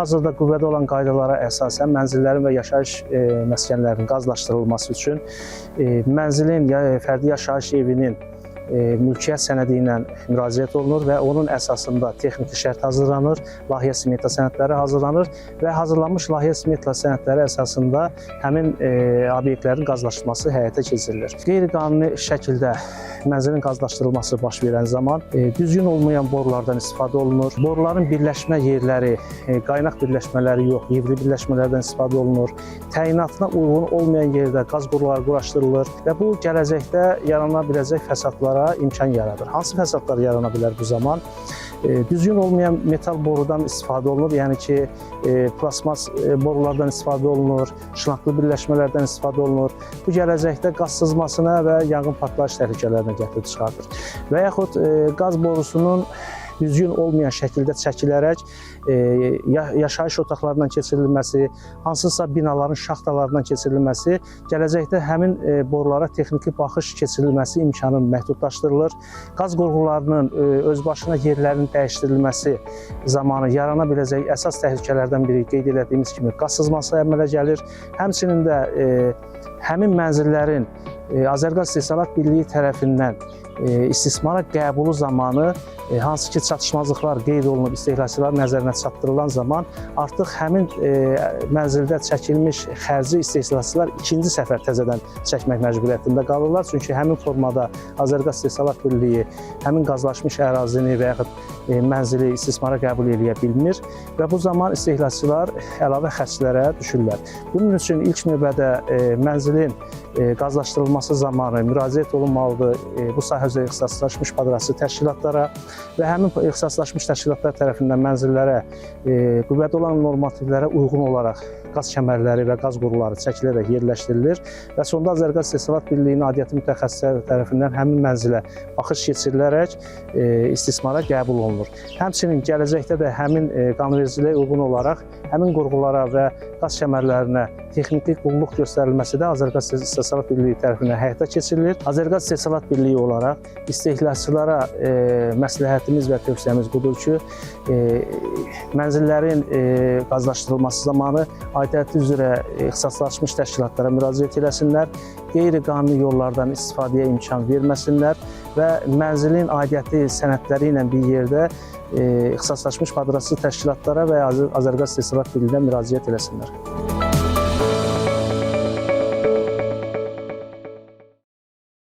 Hal-hazırda qüvvədə olan qaydalara əsasən mənzillərin və yaşayış məskənlərinin qazlaşdırılması üçün mənzilin, fərdi yaşayış evinin mülkiyyət sənədi ilə müraciət olunur və onun əsasında texniki şərt hazırlanır, layihə smeta sənədləri hazırlanır və hazırlanmış layihə smeta sənədləri əsasında həmin obyektlərin qazlaşdırılması həyata keçirilir. Qeyri-qanuni şəkildə mənzilin qazlaşdırılması baş verən zaman düzgün olmayan borulardan istifadə olunur. Boruların birləşmə yerləri, qaynaq birləşmələri yox, yivli birləşmələrdən istifadə olunur. Təyinatına uyğun olmayan yerdə qaz boruları quraşdırılır və bu gələcəkdə yarana biləcək fəsadlara imkan yaradır. Hansı fəsadlar yarana bilər bu zaman? Düzgün olmayan metal borudan istifadə olunur, yəni ki, plasmas borulardan istifadə olunur, şlaklı birləşmələrdən istifadə olunur. Bu gələcəkdə qaz sızmasına və yanğın partlayış təhlükələrinə gətirib çıxardır. Və yaxud qaz borusunun düzgün olmayan şəkildə çəkilərək yaşayış otaqlarından keçirilməsi, hansısa binaların şaxtalarından keçirilməsi, gələcəkdə həmin borulara texniki baxış keçirilməsi imkanı məhdudlaşdırılır. Qaz qurğularının özbaşına yerlərinin dəyişdirilməsi zamanı yarana biləcək əsas təhlükələrdən biri qeyd etdiyimiz kimi qaz sızması əmələ gəlir. Həmçinin də həmin mənzillərin Azərqaz İstehsalat Birliyi tərəfindən istismara qəbulu zamanı hansı ki çatışmazlıqlar qeyd olunub istehlakçıların nəzərinə çatdırılan zaman artıq həmin mənzildə çəkilmiş xərci istehlakçılar ikinci səfər təzədən çəkmək məcburiyyətində qalırlar. Çünki həmin formada Azərqaz İstehsalat Birliyi həmin qazlaşmış ərazini və yaxud mənzili istismara qəbul edə bilmir və bu zaman istehlakçılar əlavə xərclərə düşürlər. Bunun üçün ilk növbədə mənzilin qazlaşdırılması zamanı müraciət olunmalıdır bu sahə üzrə ixtisaslaşmış padrasçı təşkilatlara və həmin ixtisaslaşmış təşkilatlar tərəfindən mənzillərə qüvvədə olan normativlərə uyğun olaraq qaz kəmərləri və qaz qurğuları çəkilərək yerləşdirilir və sonda Azərqaz İstehsalat Birliyinin aidiyyatı mütəxəssisləri tərəfindən həmin mənzilə baxış keçirilərək istismara qəbul olunur. Həmçinin gələcəkdə də həmin qanunvericiliyə uyğun olaraq həmin qurğulara və qaz kəmərlərinə texniki qulluq göstərilməsi də Azərqaz İstehsalat Birliyi tərəfindən həyata keçirilir. Azərqaz İstehsalat Birliyi olaraq istehlakçılara məsləhətimiz və tövsiyəmiz budur ki, mənzillərin qazlaşdırılması zamanı aidiyyatı üzrə ixtisaslaşmış təşkilatlara müraciət eləsinlər, qeyri-qanuni yollardan istifadəyə imkan verməsinlər və mənzilin aidiyyatı sənədləri ilə bir yerdə ixtisaslaşmış padrasçı təşkilatlara və Azərqaz İstehsalat Birliyinə müraciət eləsinlər.